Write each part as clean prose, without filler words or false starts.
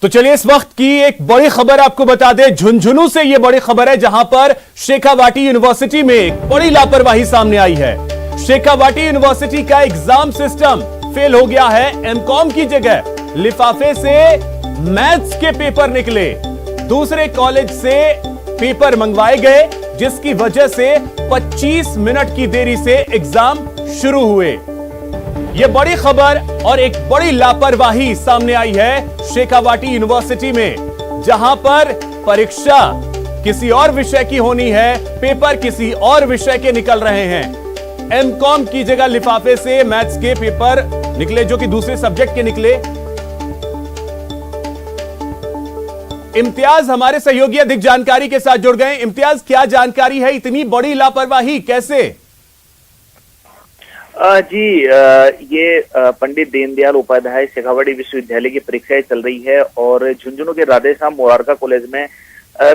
तो चलिए इस वक्त की एक बड़ी खबर आपको बता दें। झुंझुनू से ये बड़ी खबर है, जहां पर शेखावाटी यूनिवर्सिटी में एक बड़ी लापरवाही सामने आई है। शेखावाटी यूनिवर्सिटी का एग्जाम सिस्टम फेल हो गया है। एमकॉम की जगह लिफाफे से मैथ्स के पेपर निकले, दूसरे कॉलेज से पेपर मंगवाए गए, जिसकी वजह से 25 मिनट की देरी से एग्जाम शुरू हुए। यह बड़ी खबर और एक बड़ी लापरवाही सामने आई है शेखावाटी यूनिवर्सिटी में, जहां पर परीक्षा किसी और विषय की होनी है, पेपर किसी और विषय के निकल रहे हैं। एमकॉम की जगह लिफाफे से मैथ्स के पेपर निकले, जो कि दूसरे सब्जेक्ट के निकले। इम्तियाज हमारे सहयोगी अधिक जानकारी के साथ जुड़ गए। इम्तियाज, क्या जानकारी है? इतनी बड़ी लापरवाही कैसे? जी, ये पंडित दीनदयाल उपाध्याय शेखावाटी विश्वविद्यालय की परीक्षाएं चल रही है और झुंझुनू के राधेश्याम मुरारका कॉलेज में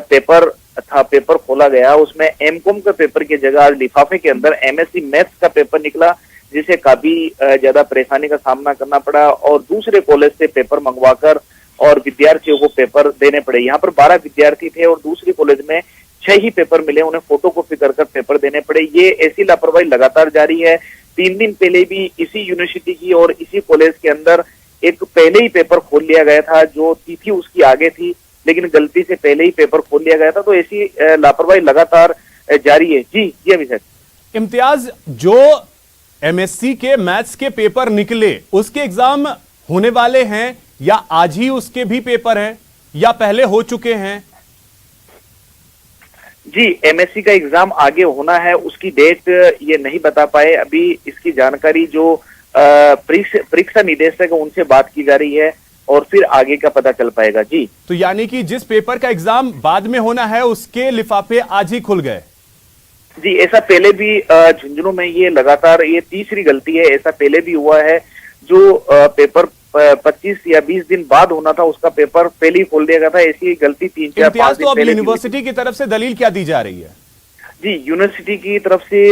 पेपर खोला गया। उसमें एमकॉम के पेपर की जगह आज लिफाफे के अंदर एमएससी मैथ्स का पेपर निकला, जिसे काफी ज्यादा परेशानी का सामना करना पड़ा और दूसरे कॉलेज से पेपर मंगवाकर और विद्यार्थियों को पेपर देने पड़े। यहाँ पर 12 विद्यार्थी थे और दूसरे कॉलेज में 6 ही पेपर मिले, उन्हें फोटोकॉपी कर पेपर देने पड़े। ये ऐसी लापरवाही लगातार जारी है। 3 दिन पहले भी इसी यूनिवर्सिटी की और इसी कॉलेज के अंदर एक पहले ही पेपर खोल लिया गया था, जो तिथि उसकी आगे थी, लेकिन गलती से पहले ही पेपर खोल लिया गया था। तो ऐसी लापरवाही लगातार जारी है। जी अभिषेक। इम्तियाज, जो एमएससी के मैथ्स के पेपर निकले, उसके एग्जाम होने वाले हैं या आज ही उसके भी पेपर हैं या पहले हो चुके हैं? जी, एमएससी का एग्जाम आगे होना है, उसकी डेट ये नहीं बता पाए अभी। इसकी जानकारी जो परीक्षा निदेशक है उनसे बात की जा रही है और फिर आगे का पता चल पाएगा। जी, तो यानी कि जिस पेपर का एग्जाम बाद में होना है, उसके लिफाफे आज ही खुल गए? जी, ऐसा पहले भी झुंझुनू में ये लगातार ये तीसरी गलती है। ऐसा पहले भी हुआ है, जो पेपर 25 या 20 दिन बाद होना था, उसका पेपर पहले ही खोल दिया गया था। ऐसी गलती 3-4-5 दिन पहले। यूनिवर्सिटी की तरफ से दलील क्या दी जा रही है? जी, यूनिवर्सिटी की तरफ से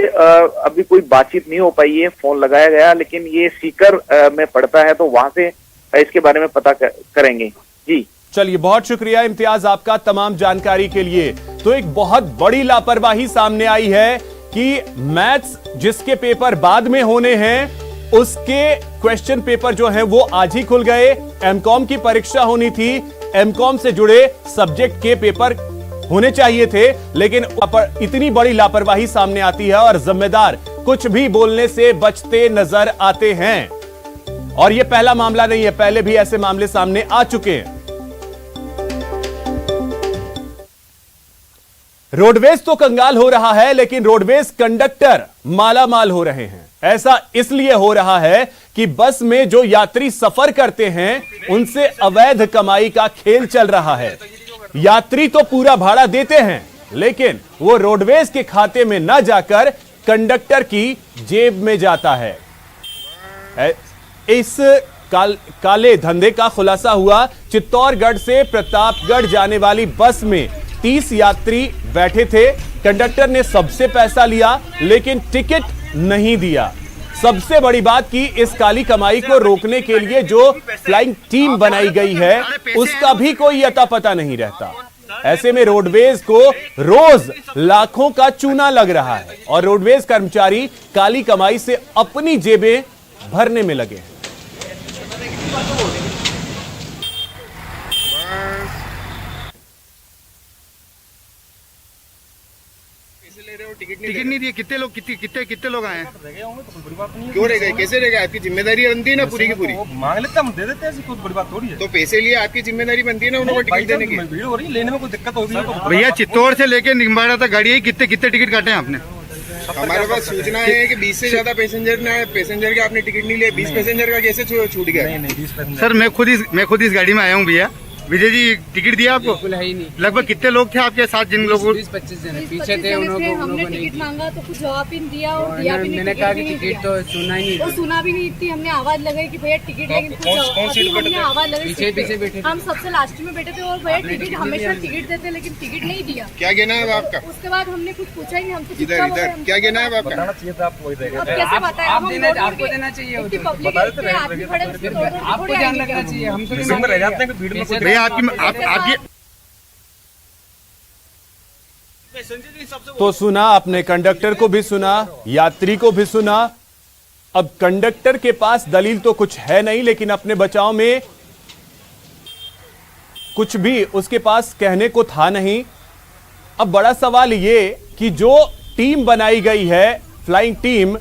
अभी कोई बातचीत नहीं हो पाई है। फोन लगाया गया, लेकिन ये सीकर में पड़ता है, तो वहां से इसके बारे में पता करेंगे। जी चलिए, बहुत शुक्रिया इम्तियाज आपका तमाम जानकारी के लिए। तो एक बहुत बड़ी लापरवाही सामने आई है कि मैथ्स जिसके पेपर बाद में होने हैं, उसके क्वेश्चन पेपर जो हैं वो आज ही खुल गए। एमकॉम की परीक्षा होनी थी, एमकॉम से जुड़े सब्जेक्ट के पेपर होने चाहिए थे, लेकिन इतनी बड़ी लापरवाही सामने आती है और जिम्मेदार कुछ भी बोलने से बचते नजर आते हैं। और यह पहला मामला नहीं है, पहले भी ऐसे मामले सामने आ चुके हैं। रोडवेज तो कंगाल हो रहा है, लेकिन रोडवेज कंडक्टर मालामाल हो रहे हैं। ऐसा इसलिए हो रहा है कि बस में जो यात्री सफर करते हैं, उनसे अवैध कमाई का खेल चल रहा है। यात्री तो पूरा भाड़ा देते हैं, लेकिन वो रोडवेज के खाते में न जाकर कंडक्टर की जेब में जाता है। इस काले धंधे का खुलासा हुआ। चित्तौड़गढ़ से प्रतापगढ़ जाने वाली बस में 30 यात्री बैठे थे। कंडक्टर ने सबसे पैसा लिया, लेकिन टिकट नहीं दिया। सबसे बड़ी बात कि इस काली कमाई को रोकने के लिए जो फ्लाइंग टीम बनाई गई है, उसका भी कोई अता पता नहीं रहता। ऐसे में रोडवेज को रोज लाखों का चूना लग रहा है और रोडवेज कर्मचारी काली कमाई से अपनी जेबें भरने में लगे हैं। टिकट नहीं दिए। कितने लोग आए हैं? क्यों रह गए? कैसे रह गए? आपकी जिम्मेदारी बनती है ना पूरी की पूरी। मांग लेते हम दे देते हैं, कोई बड़ी बात थोड़ी है। तो पैसे लिए आपकी जिम्मेदारी बनती है ना उनको टिकट देने की। भीड़ हो रही है, लेने में कोई दिक्कत हो रही है। भैया, चित्तौड़ से लेके निम्बाड़ा तक गाड़ी है, कितने टिकट काटे हैं आपने? हमारे पास सूचना है कि 20 से ज्यादा पैसेंजर के आपने टिकट नहीं लिए। 20 पैसेंजर का कैसे छूट गया? नहीं 20 पैसेंजर। सर, मैं खुद इस गाड़ी में आया हूँ भैया। विजय जी, टिकट दिया आपको? बिल्कुल है ही नहीं। लगभग कितने लोग थे आपके साथ? जिन लोगों 20-25 जन पीछे थे, हमने टिकट मांगा तो कुछ जवाब भी नहीं दिया और दिया भी नहीं। मैंने कहा कि टिकट तो सुना ही नहीं, और सुना भी नहीं थी। हमने आवाज लगाई कि भैया टिकट, लेकिन हमने आवाज लगाई। पीछे बैठे हम सबसे लास्ट में बैठे थे और भैया टिकट हमेशा टिकट देते, लेकिन टिकट नहीं दिया। क्या कहना है आपका? उसके बाद हमने कुछ पूछा ही नहीं। हम तो इधर क्या कहना है आपका? बताना चाहिए था आपको। आपको देना चाहिए, पब्लिक आपको ध्यान रखना चाहिए। हम तो रह जाते हैं भीड़ में। भैया, आपकी तो सुना आपने, कंडक्टर को भी सुना, यात्री को भी सुना। अब कंडक्टर के पास दलील तो कुछ है नहीं, लेकिन अपने बचाव में कुछ भी उसके पास कहने को था नहीं। अब बड़ा सवाल ये कि जो टीम बनाई गई है, फ्लाइंग टीम,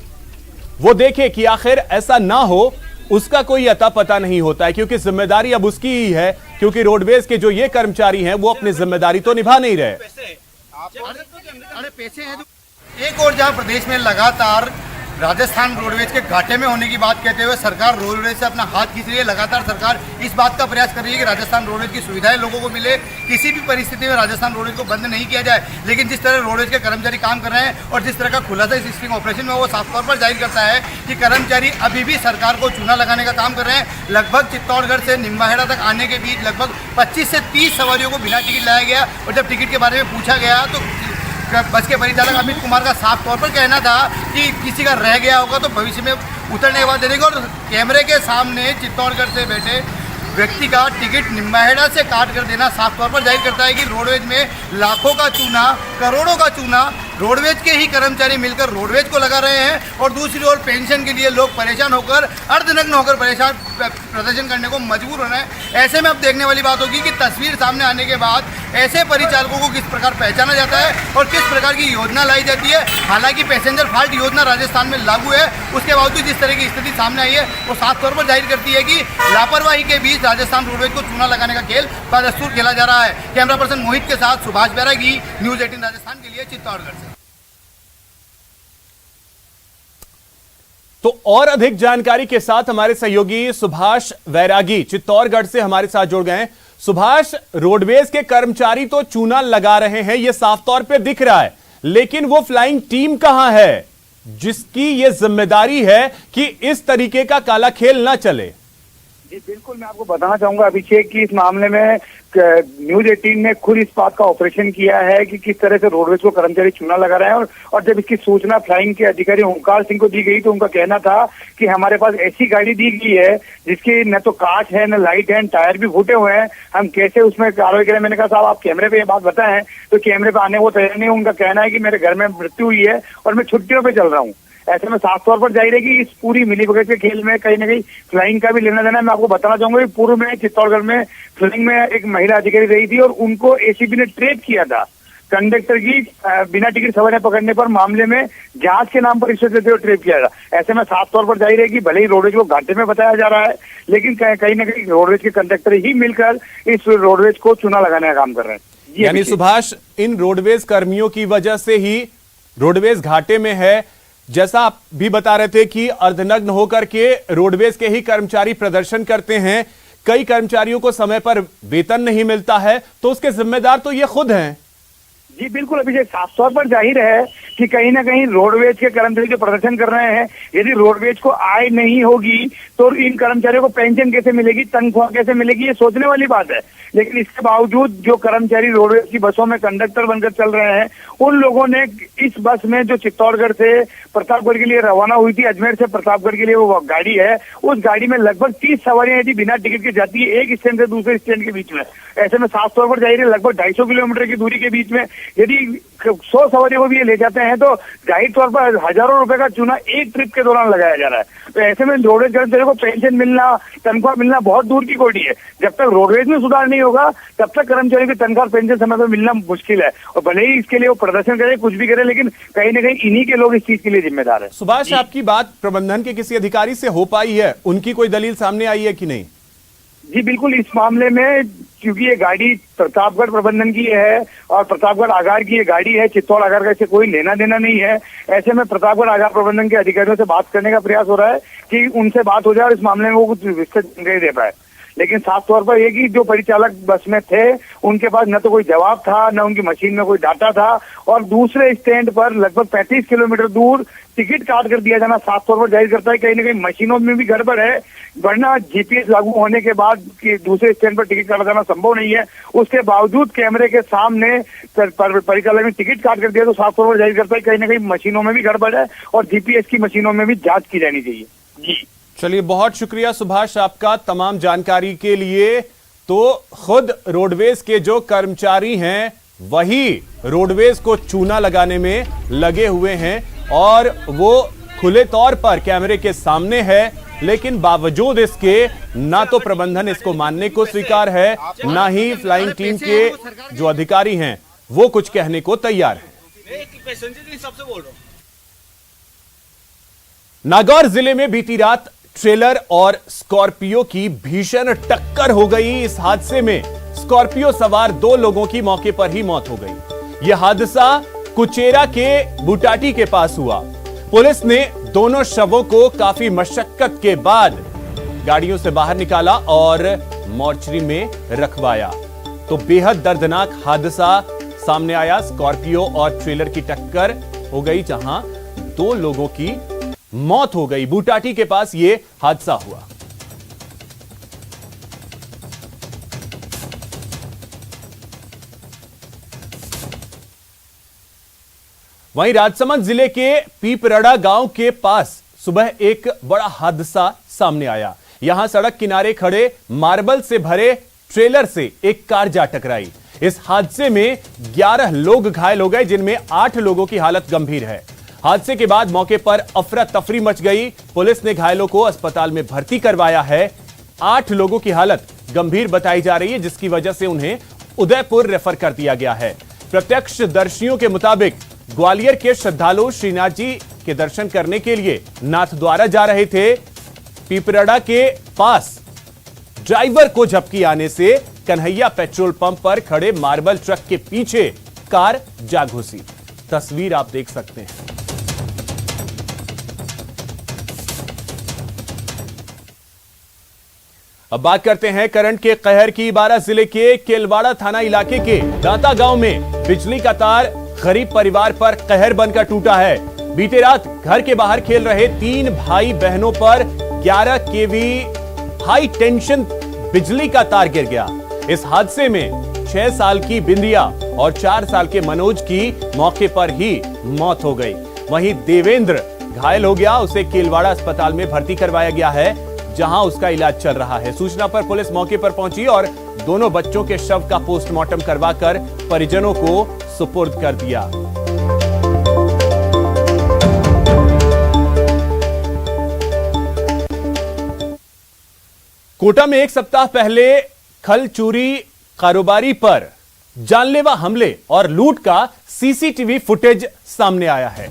वो देखे कि आखिर ऐसा ना हो, उसका कोई अता पता नहीं होता है, क्योंकि जिम्मेदारी अब उसकी ही है, क्योंकि रोडवेज के जो ये कर्मचारी हैं वो अपनी जिम्मेदारी तो निभा नहीं रहे। अरे पैसे हैं तो एक और जहां प्रदेश में लगातार राजस्थान रोडवेज के घाटे में होने की बात कहते हुए सरकार रोडवेज से अपना हाथ खींच रही है। लगातार सरकार इस बात का प्रयास कर रही है कि राजस्थान रोडवेज की सुविधाएं लोगों को मिले, किसी भी परिस्थिति में राजस्थान रोडवेज को बंद नहीं किया जाए। लेकिन जिस तरह रोडवेज के कर्मचारी काम कर रहे हैं और जिस तरह का खुलासा इस स्टिंग ऑपरेशन में वो साफ तौर पर जाहिर करता है कि कर्मचारी अभी भी सरकार को चूना लगाने का काम कर रहे हैं। लगभग चित्तौड़गढ़ से निम्बाहेड़ा तक आने के बीच लगभग 25 से 30 सवारियों को बिना टिकट लाया गया, और जब टिकट के बारे में पूछा गया तो बस के परिचालक अमित कुमार का साफ तौर पर कहना था कि किसी का रह गया होगा तो भविष्य में उतरने के बाद दे देंगे। और कैमरे के सामने चित्तौड़गढ़ से बैठे व्यक्ति का टिकट निम्बाहेड़ा से काट कर देना साफ तौर पर जाहिर करता है कि रोडवेज में लाखों का चूना, करोड़ों का चूना रोडवेज के ही कर्मचारी मिलकर रोडवेज को लगा रहे हैं। और दूसरी ओर पेंशन के लिए लोग परेशान होकर, अर्धनग्न होकर प्रदर्शन करने को मजबूर हो रहे हैं। ऐसे में अब देखने वाली बात होगी कि तस्वीर सामने आने के बाद ऐसे परिचालकों को किस प्रकार पहचाना जाता है और किस प्रकार की योजना लाई जाती है। हालांकि पैसेंजर फाल्ट योजना राजस्थान में लागू है, उसके बावजूद जिस तरह की स्थिति सामने आई है वो साफ तौर पर जाहिर करती है कि लापरवाही के बीच राजस्थान रोडवेज को चूना लगाने का खेल बदस्तूर खेला जा रहा है। कैमरा पर्सन मोहित के साथ सुभाष बैरागी, न्यूज 18 राजस्थान के लिए चित्तौड़गढ़ से। तो और अधिक जानकारी के साथ हमारे सहयोगी सुभाष बैरागी चित्तौड़गढ़ से हमारे साथ जुड़ गए हैं। सुभाष, रोडवेज के कर्मचारी तो चूना लगा रहे हैं, यह साफ तौर पे दिख रहा है, लेकिन वो फ्लाइंग टीम कहां है जिसकी यह जिम्मेदारी है कि इस तरीके का काला खेल ना चले? जी बिल्कुल, मैं आपको बताना चाहूंगा अभिषेक कि इस मामले में न्यूज 18 ने खुद इस बात का ऑपरेशन किया है कि किस तरह से रोडवेज को कर्मचारी चूना लगा रहे हैं। और जब इसकी सूचना फ्लाइंग के अधिकारी ओंकार सिंह को दी गई तो उनका कहना था कि हमारे पास ऐसी गाड़ी दी गई है जिसकी न तो कांच है, न लाइट है, टायर भी फूटे हुए हैं, हम कैसे उसमें कार्रवाई करें। मैंने कहा साहब आप कैमरे पे ये बात बताएं, तो कैमरे पे आने को तैयार नहीं। उनका कहना है कि मेरे घर में मृत्यु हुई है और मैं छुट्टियों पे चल रहा हूँ। ऐसे में साफ तौर पर जाहिर है कि इस पूरी मिलीभगत के खेल में कहीं ना कहीं फ्लाइंग का भी लेना देना है। मैं आपको बताना चाहूंगा कि पूर्व में चित्तौड़गढ़ में फ्लाइंग में एक महिला अधिकारी रही थी और उनको एसीबी ने ट्रेप किया था कंडक्टर की बिना टिकट सवारियां पकड़ने पर। मामले में जांच के नाम पर रिश्वत देते हुए ट्रेप किया था। ऐसे में साफ तौर पर जाहिर है कि भले ही रोडवेज को घाटे में बताया जा रहा है, लेकिन कहीं ना कहीं रोडवेज के कंडक्टर ही मिलकर इस रोडवेज को चूना लगाने का काम कर रहे हैं। यानी सुभाष, इन रोडवेज कर्मियों की वजह से ही रोडवेज घाटे में है। जैसा आप भी बता रहे थे कि अर्धनग्न होकर के रोडवेज के ही कर्मचारी प्रदर्शन करते हैं, कई कर्मचारियों को समय पर वेतन नहीं मिलता है, तो उसके जिम्मेदार तो ये खुद हैं। जी बिल्कुल अभिषेक, साफ तौर पर जाहिर है कि कहीं ना कहीं रोडवेज के कर्मचारी जो प्रदर्शन कर रहे हैं, यदि रोडवेज को आय नहीं होगी तो इन कर्मचारियों को पेंशन कैसे मिलेगी, तनख्वाह कैसे मिलेगी, ये सोचने वाली बात है। लेकिन इसके बावजूद जो कर्मचारी रोडवेज की बसों में कंडक्टर बनकर चल रहे हैं, उन लोगों ने इस बस में जो चित्तौड़गढ़ से प्रतापगढ़ के लिए रवाना हुई थी, अजमेर से प्रतापगढ़ के लिए वो गाड़ी है, उस गाड़ी में लगभग 30 सवारियां यदि बिना टिकट के जाती है एक स्टैंड से दूसरे स्टैंड के बीच में। ऐसे में साफ तौर पर जाहिर है लगभग 250 किलोमीटर की दूरी के बीच में यदि 100 सवारियों को भी ये ले जाते हैं तो जाहिर तौर पर हजारों रुपए का चूना एक ट्रिप के दौरान लगाया जा रहा है। तो ऐसे में रोडवेज कर्मचारियों को पेंशन मिलना, तनख्वाह मिलना बहुत दूर की कोटी है। जब तक रोडवेज में सुधार नहीं होगा तब तक कर्मचारियों की तनख्वाह पेंशन समय पर मिलना मुश्किल है। और भले ही इसके लिए वो प्रदर्शन करे, कुछ भी करे, लेकिन कहीं ना कहीं इन्हीं के लोग इस चीज के लिए जिम्मेदार है। सुभाष, आपकी बात प्रबंधन के किसी अधिकारी से हो पाई है? उनकी कोई दलील सामने आई है कि नहीं? जी बिल्कुल, इस मामले में क्योंकि ये गाड़ी प्रतापगढ़ प्रबंधन की है और प्रतापगढ़ आगार की ये गाड़ी है, चित्तौड़ आगार का इससे कोई लेना देना नहीं है। ऐसे में प्रतापगढ़ आगार प्रबंधन के अधिकारियों से बात करने का प्रयास हो रहा है कि उनसे बात हो जाए और इस मामले में वो कुछ विस्तृत जानकारी दे पाए। लेकिन साफ तौर पर यह कि जो परिचालक बस में थे उनके पास न तो कोई जवाब था, न उनकी मशीन में कोई डाटा था, और दूसरे स्टैंड पर लगभग 35 किलोमीटर दूर टिकट काट कर दिया जाना साफ तौर पर जाहिर करता है कहीं ना कहीं मशीनों में भी गड़बड़ है। वरना जीपीएस लागू होने के बाद कि दूसरे स्टैंड पर टिकट काटा जाना संभव नहीं है। उसके बावजूद कैमरे के सामने परिचालक ने टिकट काट कर दिया तो साफ तौर पर जाहिर करता है कहीं ना कहीं मशीनों में भी गड़बड़ है और जीपीएस की मशीनों में भी जांच की जानी चाहिए। जी चलिए, बहुत शुक्रिया सुभाष आपका तमाम जानकारी के लिए। तो खुद रोडवेज के जो कर्मचारी हैं वही रोडवेज को चूना लगाने में लगे हुए हैं और वो खुले तौर पर कैमरे के सामने है, लेकिन बावजूद इसके ना तो प्रबंधन इसको मानने को स्वीकार है, ना ही फ्लाइंग टीम के जो अधिकारी हैं वो कुछ कहने को तैयार है। नागौर जिले में बीती रात ट्रेलर और स्कॉर्पियो की भीषण टक्कर हो गई। इस हादसे में स्कॉर्पियो सवार 2 लोगों की मौके पर ही मौत हो गई। यह हादसा कुचेरा के बुटाटी के पास हुआ। पुलिस ने दोनों शवों को काफी मशक्कत के बाद गाड़ियों से बाहर निकाला और मोर्चरी में रखवाया। तो बेहद दर्दनाक हादसा सामने आया। स्कॉर्पियो और ट्रेलर की टक्कर हो गई, जहां 2 लोगों की मौत हो गई। बुटाटी के पास यह हादसा हुआ। वहीं राजसमंद जिले के पीपरड़ा गांव के पास सुबह एक बड़ा हादसा सामने आया। यहां सड़क किनारे खड़े मार्बल से भरे ट्रेलर से एक कार जा टकराई। इस हादसे में 11 लोग घायल हो गए, जिनमें 8 लोगों की हालत गंभीर है। हादसे के बाद मौके पर अफरा तफरी मच गई। पुलिस ने घायलों को अस्पताल में भर्ती करवाया है। 8 लोगों की हालत गंभीर बताई जा रही है, जिसकी वजह से उन्हें उदयपुर रेफर कर दिया गया है। प्रत्यक्षदर्शियों के मुताबिक ग्वालियर के श्रद्धालु श्रीनाथ जी के दर्शन करने के लिए नाथद्वारा जा रहे थे। पीपरड़ा के पास ड्राइवर को झपकी आने से कन्हैया पेट्रोल पंप पर खड़े मार्बल ट्रक के पीछे कार जा घुसी। तस्वीर आप देख सकते हैं। अब बात करते हैं करंट के कहर की। बारां जिले के केलवाड़ा थाना इलाके के दाता गांव में बिजली का तार गरीब परिवार पर कहर बनकर टूटा है। बीते रात घर के बाहर खेल रहे 3 भाई बहनों पर 11 केवी हाई टेंशन बिजली का तार गिर गया। इस हादसे में 6 साल की बिंदिया और 4 साल के मनोज की मौके पर ही मौत हो गई। वहीं देवेंद्र घायल हो गया, उसे केलवाड़ा अस्पताल में भर्ती करवाया गया है, जहां उसका इलाज चल रहा है। सूचना पर पुलिस मौके पर पहुंची और दोनों बच्चों के शव का पोस्टमार्टम करवाकर परिजनों को सुपुर्द कर दिया। कोटा में 1 सप्ताह पहले खल चोरी कारोबारी पर जानलेवा हमले और लूट का सीसीटीवी फुटेज सामने आया है।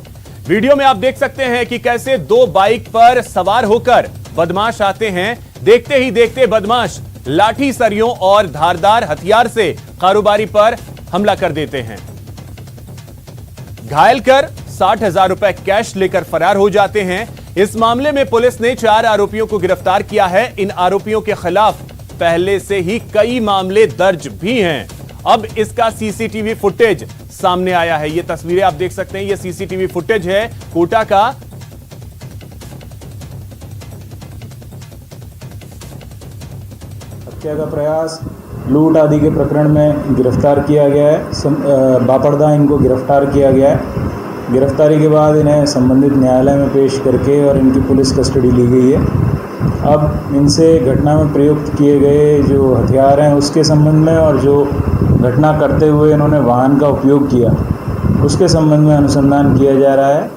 वीडियो में आप देख सकते हैं कि कैसे 2 बाइक पर सवार होकर बदमाश आते हैं। देखते ही देखते बदमाश लाठी, सरियों और धारदार हथियार से कारोबारी पर हमला कर देते हैं। घायल कर 60,000 रुपए कैश लेकर फरार हो जाते हैं। इस मामले में पुलिस ने 4 आरोपियों को गिरफ्तार किया है। इन आरोपियों के खिलाफ पहले से ही कई मामले दर्ज भी हैं। अब इसका सीसीटीवी फुटेज सामने आया है। ये तस्वीरें आप देख सकते हैं, ये सीसीटीवी फुटेज है कोटा का। हत्या का प्रयास, लूट आदि के प्रकरण में गिरफ्तार किया गया है। बापड़दा इनको गिरफ्तार किया गया है। गिरफ्तारी के बाद इन्हें संबंधित न्यायालय में पेश करके और इनकी पुलिस कस्टडी ली गई है। अब इनसे घटना में प्रयुक्त किए गए जो हथियार हैं उसके संबंध में और जो घटना करते हुए इन्होंने वाहन का उपयोग किया उसके संबंध में अनुसंधान किया जा रहा है।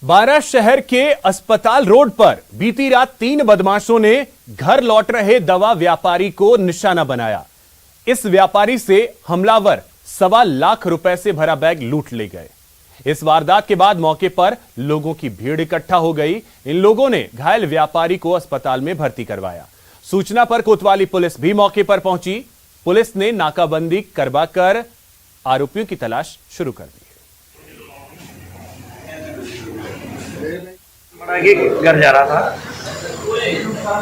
बारां शहर के अस्पताल रोड पर बीती रात 3 बदमाशों ने घर लौट रहे दवा व्यापारी को निशाना बनाया। इस व्यापारी से हमलावर 1.25 लाख रुपए से भरा बैग लूट ले गए। इस वारदात के बाद मौके पर लोगों की भीड़ इकट्ठा हो गई। इन लोगों ने घायल व्यापारी को अस्पताल में भर्ती करवाया। सूचना पर कोतवाली पुलिस भी मौके पर पहुंची। पुलिस ने नाकाबंदी करवाकर आरोपियों की तलाश शुरू कर दी। घर जा रहा था,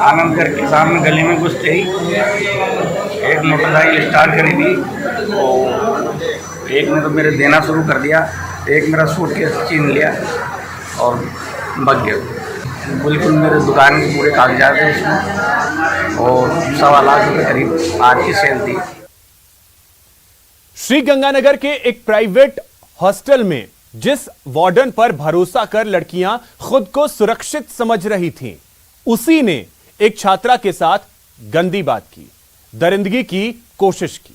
आनंद करके सामने गली में घुसते ही एक मोटरसाइकिल स्टार्ट करी थी। एक ने तो मेरे देना शुरू कर दिया, एक मेरा सूटकेस छीन लिया और भाग गया। बिल्कुल मेरे दुकान के पूरे कागजात थे उसमें और 1.25 लाख रुपए करीब आज की सेल थी। श्री गंगानगर के एक प्राइवेट हॉस्टल में जिस वार्डन पर भरोसा कर लड़कियां खुद को सुरक्षित समझ रही थीं, उसी ने एक छात्रा के साथ गंदी बात की, दरिंदगी की कोशिश की।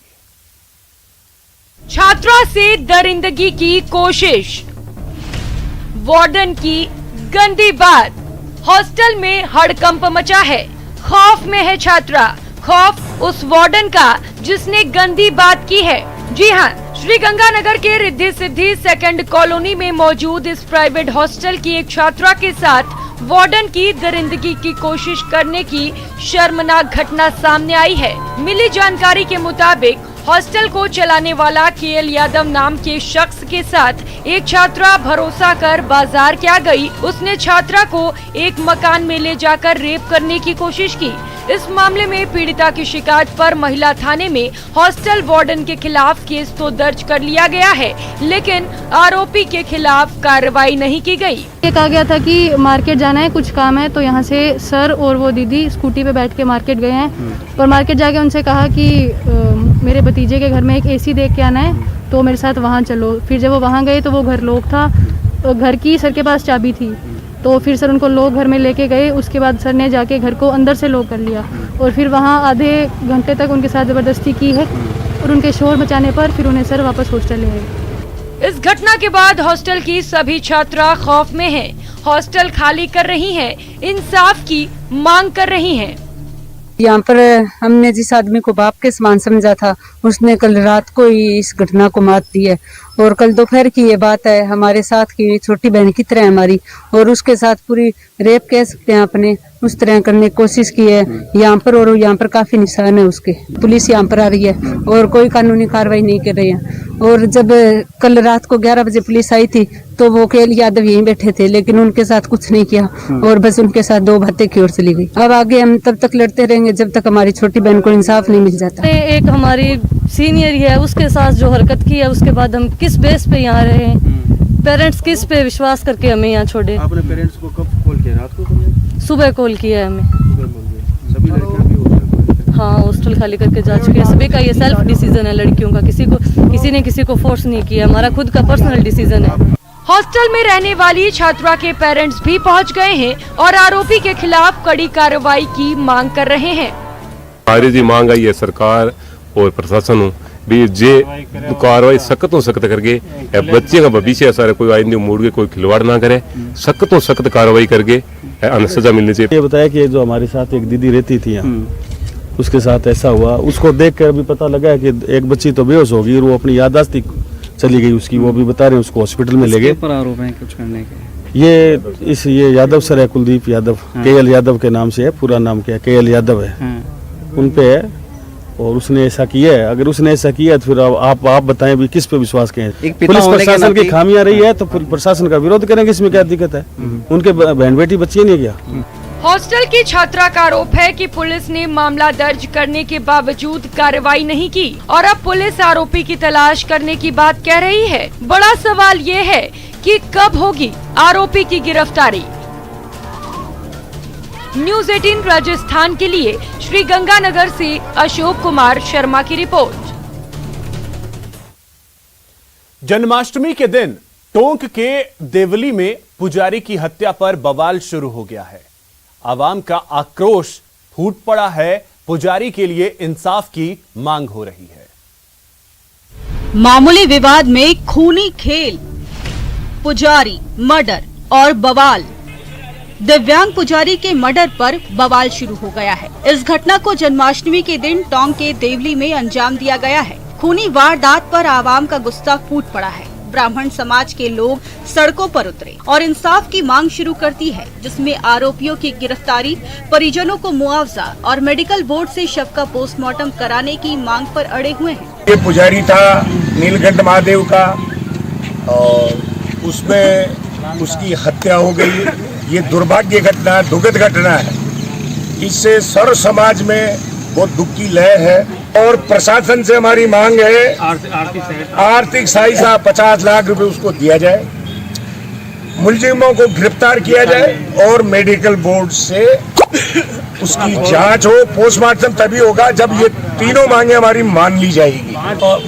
छात्रा से दरिंदगी की कोशिश, वार्डन की गंदी बात, हॉस्टल में हड़कंप मचा है, खौफ में है छात्रा, खौफ उस वार्डन का जिसने गंदी बात की है। जी हां, श्रीगंगानगर के रिद्धि सिद्धि सेकंड कॉलोनी में मौजूद इस प्राइवेट हॉस्टल की एक छात्रा के साथ वार्डन की दरिंदगी की कोशिश करने की शर्मनाक घटना सामने आई है। मिली जानकारी के मुताबिक हॉस्टल को चलाने वाला केएल यादव नाम के शख्स के साथ एक छात्रा भरोसा कर बाजार क्या गई। उसने छात्रा को एक मकान में ले जाकर रेप करने की कोशिश की। इस मामले में पीड़िता की शिकायत पर महिला थाने में हॉस्टल वार्डन के खिलाफ केस तो दर्ज कर लिया गया है, लेकिन आरोपी के खिलाफ कार्रवाई नहीं की गई। ये कहा गया था कि मार्केट जाना है, कुछ काम है, तो यहाँ से सर और वो दीदी स्कूटी पे बैठ के मार्केट गए हैं और मार्केट जाके उनसे कहा कि मेरे भतीजे के घर में एक एसी देख के आना है, तो मेरे साथ वहाँ चलो। फिर जब वो वहाँ गए तो वो घर लॉक था, तो घर की सर के पास चाबी थी, तो फिर सर उनको लॉक घर में लेके गए। उसके बाद सर ने जाके घर को अंदर से लॉक कर लिया और फिर वहाँ आधे घंटे तक उनके साथ ज़बरदस्ती की है और उनके शोर मचाने पर फिर उन्हें सर वापस हॉस्टल ले गए। इस घटना के बाद हॉस्टल की सभी छात्रा खौफ में हैं, हॉस्टल खाली कर रही हैं, इंसाफ की मांग कर रही हैं। यहाँ पर हमने जिस आदमी को बाप के समान समझा था, उसने कल रात को ही इस घटना को मात दी है। और कल दोपहर की ये बात है, हमारे साथ की छोटी बहन की तरह हमारी, और उसके साथ पूरी रेप कह सकते हैं अपने, उस तरह करने की कोशिश की है यहाँ पर। और यहाँ पर काफी निशान है उसके। पुलिस यहाँ पर आ रही है और कोई कानूनी कार्रवाई नहीं कर रही है। और जब कल रात को 11 बजे पुलिस आई थी तो वो केएल यादव यहीं बैठे थे, लेकिन उनके साथ कुछ नहीं किया और बस उनके साथ 2 बातें की और चली गई। अब आगे हम तब तक लड़ते रहेंगे जब तक हमारी छोटी बहन को इंसाफ नहीं मिल जाता। एक हमारी सीनियर है, उसके साथ जो हरकत की है, उसके बाद हम किस बेस पे यहाँ रहे हैं? पेरेंट्स किस पे विश्वास करके हमें यहाँ छोड़े? आपने पेरेंट्स को कब कॉल किया? रात को? सुबह कॉल किया है हमें। सभी लड़कियां भी हाँ, हॉस्टल खाली करके जा चुके हैं। सभी का ये सेल्फ डिसीजन है लड़कियों का, किसी ने किसी को फोर्स नहीं किया, हमारा खुद का पर्सनल डिसीजन है। हॉस्टल में रहने वाली छात्रा के पेरेंट्स भी पहुंच गए हैं और आरोपी के खिलाफ कड़ी कार्रवाई की मांग कर रहे हैं। हमारी जी मांग आई है सरकार और प्रशासन भी जे कार्रवाई सख्त करके बच्चे का भविष्य सारा कोई आइंदे मोड़ के कोई खिलवाड़ ना करे, सख्त कार्रवाई करके सजा मिलनी चाहिए। ये बताया कि जो हमारे साथ एक दीदी रहती थी यहाँ, उसके साथ ऐसा हुआ। उसको देख कर भी पता लगा कि एक बच्ची तो बेहोश हो गई और वो अपनी याददाश्त चली गई उसकी। वो भी बता रहे हैं उसको हॉस्पिटल में ले गए। आरोप है कुछ करने के? ये यादव सर है, कुलदीप यादव, केएल यादव के नाम से है, पूरा नाम क्या है, केएल यादव है, उन पे है। और उसने ऐसा किया है। अगर उसने ऐसा किया तो फिर आप बताएं भी किस पे विश्वास करें? पुलिस प्रशासन की खामियां रही है तो फिर प्रशासन का विरोध करेंगे, इसमें क्या दिक्कत है? उनके बहन बेटी बच्ची नहीं क्या? हॉस्टल की छात्रा का आरोप है कि पुलिस ने मामला दर्ज करने के बावजूद कार्रवाई नहीं की और अब पुलिस आरोपी की तलाश करने की बात कह रही है। बड़ा सवाल ये है कि कब होगी आरोपी की गिरफ्तारी। न्यूज़ 18 राजस्थान के लिए श्रीगंगानगर से अशोक कुमार शर्मा की रिपोर्ट। जन्माष्टमी के दिन टोंक के देवली में पुजारी की हत्या पर बवाल शुरू हो गया है। आवाम का आक्रोश फूट पड़ा है, पुजारी के लिए इंसाफ की मांग हो रही है। मामूली विवाद में खूनी खेल, पुजारी मर्डर और बवाल। दिव्यांग पुजारी के मर्डर पर बवाल शुरू हो गया है। इस घटना को जन्माष्टमी के दिन टोंक के देवली में अंजाम दिया गया है। खूनी वारदात पर आवाम का गुस्सा फूट पड़ा है। ब्राह्मण समाज के लोग सड़कों पर उतरे और इंसाफ की मांग शुरू करती है, जिसमें आरोपियों की गिरफ्तारी, परिजनों को मुआवजा और मेडिकल बोर्ड से शव का पोस्टमार्टम कराने की मांग पर अड़े हुए हैं। ये पुजारी था नीलकंठ महादेव का और उसमें उसकी हत्या हो गई। ये दुर्भाग्य घटना, दुखद घटना है। इससे सर्व समाज में बहुत दुख की लहर है और प्रशासन से हमारी मांग है आर्थिक सहायता 50 लाख रुपए उसको दिया जाए, मुलजिमों को गिरफ्तार किया जाए और मेडिकल बोर्ड से उसकी जांच हो। पोस्टमार्टम तभी होगा जब ये तीनों मांगे हमारी मान ली जाएगी।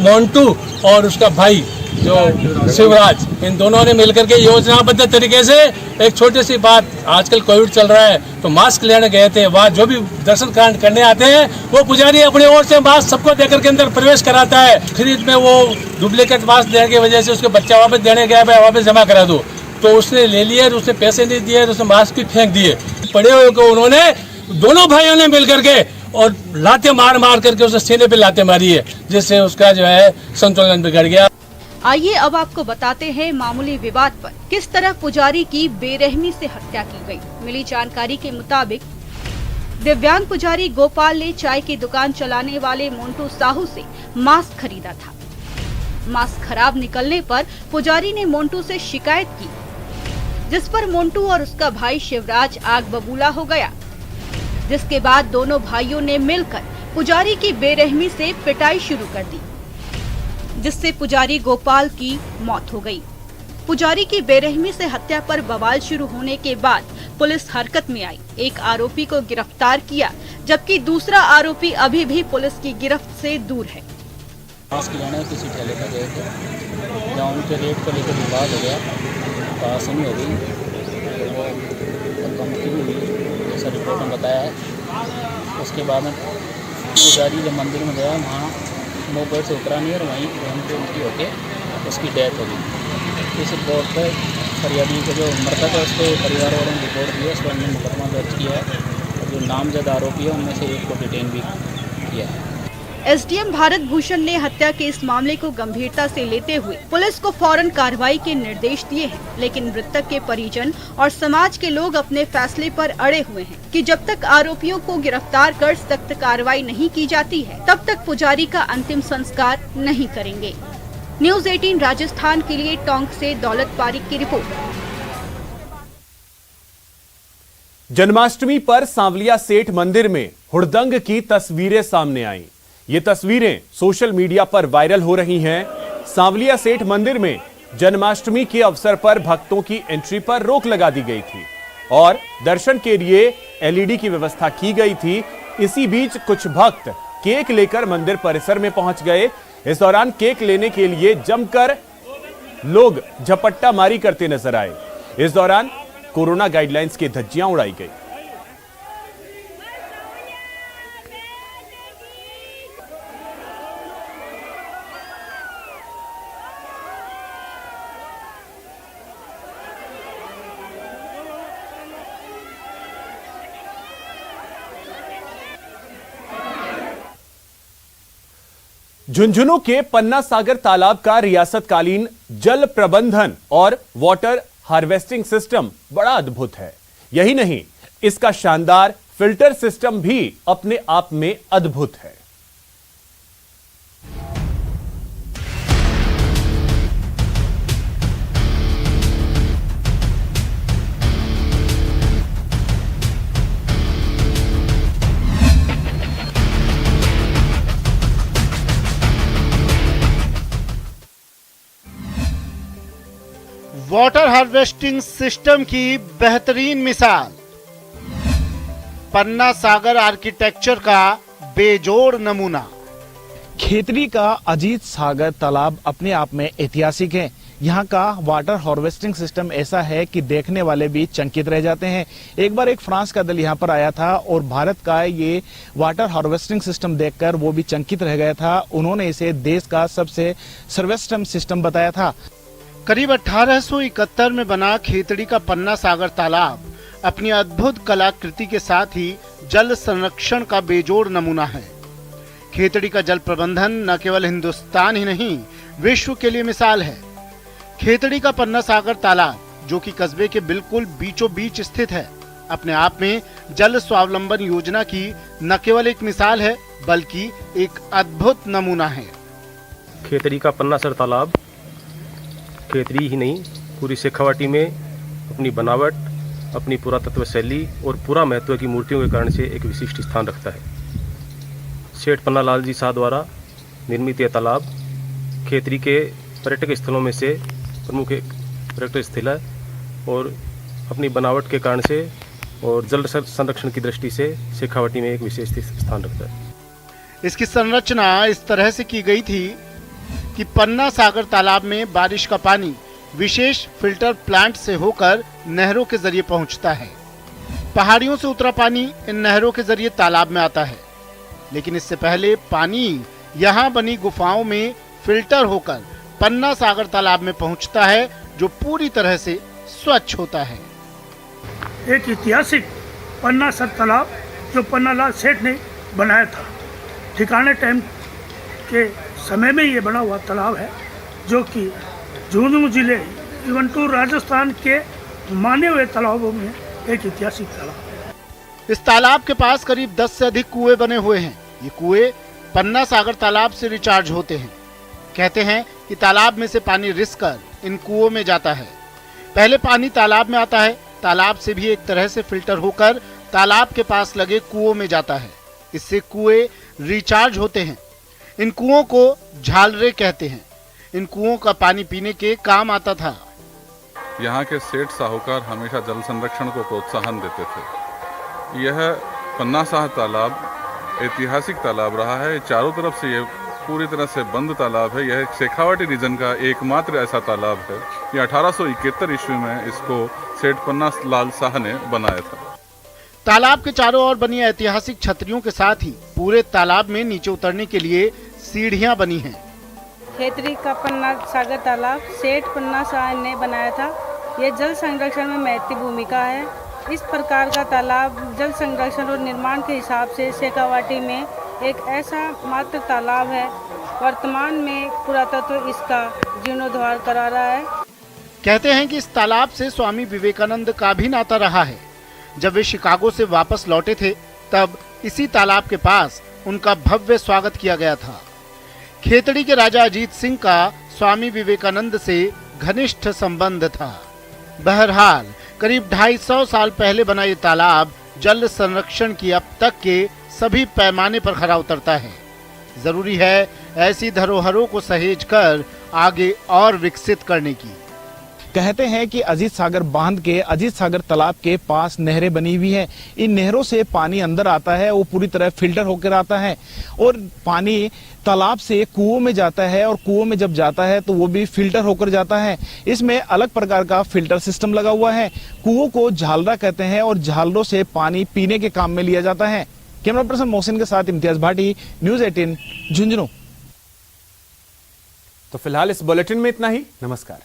मोन्टू और उसका भाई जो शिवराज, इन दोनों ने मिलकर के योजनाबद्ध तरीके से एक छोटी सी बात, आजकल कोविड चल रहा है तो मास्क लेने गए थे, वहाँ जो भी दर्शन करने आते हैं वो पुजारी अपनी ओर से मास्क सबको देकर के अंदर प्रवेश कराता है। खरीद में वो डुप्लीकेट मास्क देने की वजह से उसके बच्चा वापस देने गया, भाई वापस जमा करा दो, तो उसने ले लिए, उसने पैसे नहीं दिए, तो उसने मास्क भी फेंक दिए। पड़े हुए को उन्होंने दोनों भाइयों ने मिल करके और लाते मार मार करके उसे सीने पे लाते मारी है, जिससे उसका जो है संतुलन बिगड़ गया। आइए अब आपको बताते हैं मामूली विवाद पर किस तरह पुजारी की बेरहमी से हत्या की गई। मिली जानकारी के मुताबिक दिव्यांग पुजारी गोपाल ने चाय की दुकान चलाने वाले मोन्टू साहू से मास्क खरीदा था। मास्क खराब निकलने पर पुजारी ने मोन्टू से शिकायत की, जिस पर मोन्टू और उसका भाई शिवराज आग बबूला हो गया, जिसके बाद दोनों भाइयों ने मिलकर पुजारी की बेरहमी से पिटाई शुरू कर दी, जिससे पुजारी गोपाल की मौत हो गई। पुजारी की बेरहमी से हत्या पर बवाल शुरू होने के बाद पुलिस हरकत में आई, एक आरोपी को गिरफ्तार किया, जबकि दूसरा आरोपी अभी भी पुलिस की गिरफ्त से दूर है। मास्क लेने किसी ठेले पर गए थे, जहाँ उनके रेट को लेकर विवाद हो गया, पासनी हो गई, वो धमकी भी हुई, जैसा रिपोर्ट में बताया है। उसके बाद में पुजारी जब मंदिर में गया, वहाँ मोबाइल से उतरा नहीं और वहीं पे उल्टी होकर उसकी डेथ हो गई। इस रिपोर्ट पर फरियादी को जो मृतक है उसके परिवार वालों ने रिपोर्ट दिया, उस पर हमने मुकदमा दर्ज किया है और जो नामजद आरोपी है उनमें से एक को डिटेन भी किया है। एसडीएम भारत भूषण ने हत्या के इस मामले को गंभीरता से लेते हुए पुलिस को फौरन कार्रवाई के निर्देश दिए हैं, लेकिन मृतक के परिजन और समाज के लोग अपने फैसले पर अड़े हुए हैं कि जब तक आरोपियों को गिरफ्तार कर सख्त कार्रवाई नहीं की जाती है, तब तक पुजारी का अंतिम संस्कार नहीं करेंगे। न्यूज़ 18 राजस्थान के लिए टोंक से दौलत पारिक की रिपोर्ट। जन्माष्टमी पर सांवलिया सेठ मंदिर में हुड़दंग की तस्वीरें सामने आईं। ये तस्वीरें सोशल मीडिया पर वायरल हो रही हैं। सांवलिया सेठ मंदिर में जन्माष्टमी के अवसर पर भक्तों की एंट्री पर रोक लगा दी गई थी और दर्शन के लिए एलईडी की व्यवस्था की गई थी। इसी बीच कुछ भक्त केक लेकर मंदिर परिसर में पहुंच गए। इस दौरान केक लेने के लिए जमकर लोग झपट्टा मारी करते नजर आए। इस दौरान कोरोना गाइडलाइंस की धज्जियां उड़ाई गई। झुंझुनू के पन्ना सागर तालाब का रियासतकालीन जल प्रबंधन और वाटर हार्वेस्टिंग सिस्टम बड़ा अद्भुत है। यही नहीं, इसका शानदार फिल्टर सिस्टम भी अपने आप में अद्भुत है। वाटर हार्वेस्टिंग सिस्टम की बेहतरीन मिसाल, पन्ना सागर आर्किटेक्चर का बेजोड़ नमूना। खेतड़ी का अजीत सागर तालाब अपने आप में ऐतिहासिक है। यहाँ का वाटर हार्वेस्टिंग सिस्टम ऐसा है कि देखने वाले भी चकित रह जाते हैं। एक बार एक फ्रांस का दल यहाँ पर आया था और भारत का ये वाटर हार्वेस्टिंग सिस्टम देखकर वो भी चकित रह गया था। उन्होंने इसे देश का सबसे सर्वोत्तम सिस्टम बताया था। करीब 1871 में बना खेतड़ी का पन्ना सागर तालाब अपनी अद्भुत कलाकृति के साथ ही जल संरक्षण का बेजोड़ नमूना है। खेतड़ी का जल प्रबंधन न केवल हिंदुस्तान ही नहीं, विश्व के लिए मिसाल है। खेतड़ी का पन्ना सागर तालाब, जो कि कस्बे के बिल्कुल बीचों बीच स्थित है, अपने आप में जल स्वावलंबन योजना की न केवल एक मिसाल है, बल्कि एक अद्भुत नमूना है। खेतड़ी का पन्ना सागर तालाब खेतड़ी ही नहीं, पूरी शेखावाटी में अपनी बनावट, अपनी पुरातत्व शैली और पूरा महत्व की मूर्तियों के कारण से एक विशिष्ट स्थान रखता है। सेठ पन्नालाल जी शाह द्वारा निर्मित यह तालाब खेतड़ी के पर्यटक स्थलों में से प्रमुख एक पर्यटक स्थल है और अपनी बनावट के कारण से और जल संरक्षण की दृष्टि से शेखावाटी में एक विशेष स्थान रखता है। इसकी संरचना इस तरह से की गई थी कि पन्ना सागर तालाब में बारिश का पानी विशेष फिल्टर प्लांट से होकर नहरों के जरिए पहुंचता है। पहाड़ियों से उतरा पानी इन नहरों के जरिए तालाब में आता है, लेकिन इससे पहले पानी यहाँ बनी गुफाओं में फिल्टर होकर पन्ना सागर तालाब में पहुंचता है, जो पूरी तरह से स्वच्छ होता है। एक ऐतिहासिक पन्ना सर तालाब जो पन्नालाल सेठ ने बनाया था, ठिकाने टाइम के समय में ये बना हुआ तालाब है, जो कि झुंझुनू जिले इवन टू राजस्थान के माने हुए तालाबों में एक ऐतिहासिक तालाब है। इस तालाब के पास करीब 10 से अधिक कुएं बने हुए हैं। ये कुएं पन्ना सागर तालाब से रिचार्ज होते हैं। कहते हैं कि तालाब में से पानी रिसकर इन कुओं में जाता है। पहले पानी तालाब में आता है, तालाब से भी एक तरह से फिल्टर होकर तालाब के पास लगे कुओं में जाता है। इससे कुएं रिचार्ज होते हैं। इन कुओं को झालरे कहते हैं। इन कुओं का पानी पीने के काम आता था। यहाँ के सेठ साहूकार हमेशा जल संरक्षण को प्रोत्साहन देते थे। यह पन्ना साह तालाब ऐतिहासिक तालाब रहा है। चारों तरफ से ये पूरी तरह से बंद तालाब है। यह शेखावाटी रीजन का एकमात्र ऐसा तालाब है। यह 1871 ईस्वी में इसको सेठ पन्ना लाल शाह ने बनाया था। तालाब के चारों ओर बनी ऐतिहासिक छतरियों के साथ ही पूरे तालाब में नीचे उतरने के लिए सीढ़ियां बनी हैं। खेतड़ी का पन्ना सागर तालाब सेठ पन्ना शाह ने बनाया था। ये जल संरक्षण में महत्वपूर्ण भूमिका है। इस प्रकार का तालाब जल संरक्षण और निर्माण के हिसाब से शेखावाटी में एक ऐसा मात्र तालाब है। वर्तमान में पुरातत्व इसका जीर्णोद्धार करा रहा है। कहते हैं कि इस तालाब से स्वामी विवेकानंद का भी नाता रहा है। जब वे शिकागो से वापस लौटे थे, तब इसी तालाब के पास उनका भव्य स्वागत किया गया था। खेतड़ी के राजा अजीत सिंह का स्वामी विवेकानंद से घनिष्ठ संबंध था। बहरहाल करीब 250 साल पहले बना ये तालाब जल संरक्षण की अब तक के सभी पैमाने पर खरा उतरता है। जरूरी है ऐसी धरोहरों को सहेज कर आगे और विकसित करने की। कहते हैं कि अजीत सागर बांध के अजीत सागर तालाब के पास नहरें बनी हुई हैं। इन नहरों से पानी अंदर आता है, वो पूरी तरह फिल्टर होकर आता है और पानी तालाब से कुओं में जाता है और कुओं में जब जाता है तो वो भी फिल्टर होकर जाता है। इसमें अलग प्रकार का फिल्टर सिस्टम लगा हुआ है। कुओं को झालरा कहते हैं और झालरों से पानी पीने के काम में लिया जाता है। कैमरा पर्सन मोहसिन के साथ इम्तियाज भाटी, न्यूज़ 18 झुंझुनू। तो फिलहाल इस बुलेटिन में इतना ही। नमस्कार।